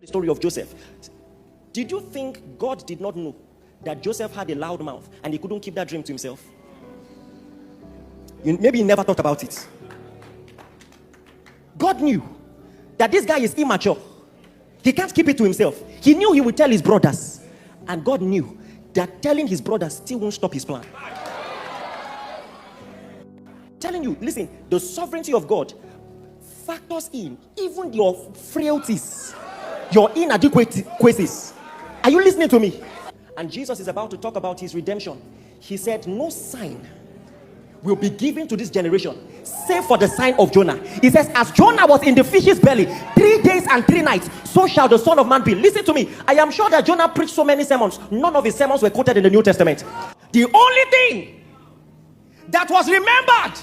The story of Joseph. Did you think God did not know that Joseph had a loud mouth and he couldn't keep that dream to himself? Maybe he never thought about it. God knew that this guy is immature. He can't keep it to himself. He knew he would tell his brothers. And God knew that telling his brothers still won't stop his plan. Telling you, listen, the sovereignty of God factors in even your frailties, your inadequacies. Are you listening to me? And Jesus is about to talk about his redemption. He said, no sign will be given to this generation save for the sign of Jonah. He says, as Jonah was in the fish's belly 3 days and 3 nights, so shall the Son of Man be. Listen to me. I am sure that Jonah preached so many sermons. None of his sermons were quoted in the New Testament. The only thing that was remembered,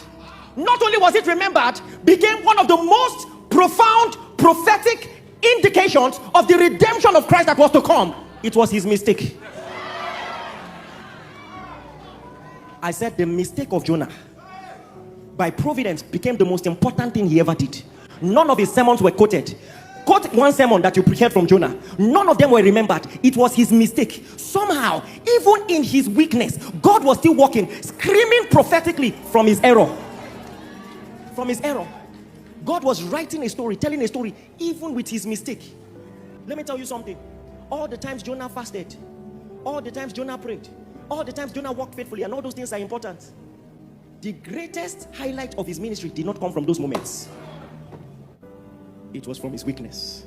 not only was it remembered, became one of the most profound prophetic indications of the redemption of Christ that was to come. It was his mistake. I said the mistake of Jonah by providence became the most important thing he ever did. None of his sermons were quoted. Quote one sermon that you heard from Jonah. None of them were remembered. It was his mistake. Somehow, even in his weakness, God was still working, screaming prophetically from his error. From his error. God was writing a story, telling a story, even with his mistake. Let me tell you something. All the times Jonah fasted, all the times Jonah prayed, all the times Jonah walked faithfully, and all those things are important. The greatest highlight of his ministry did not come from those moments. It was from his weakness.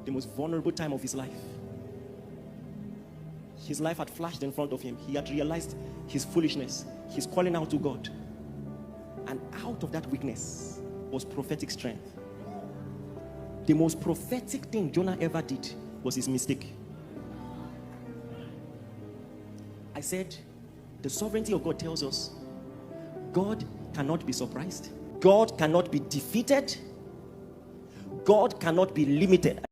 The most vulnerable time of his life. His life had flashed in front of him. He had realized his foolishness. He's calling out to God. And out of that weakness was prophetic strength. The most prophetic thing Jonah ever did was his mistake. I said, the sovereignty of God tells us God cannot be surprised. God cannot be defeated. God cannot be limited.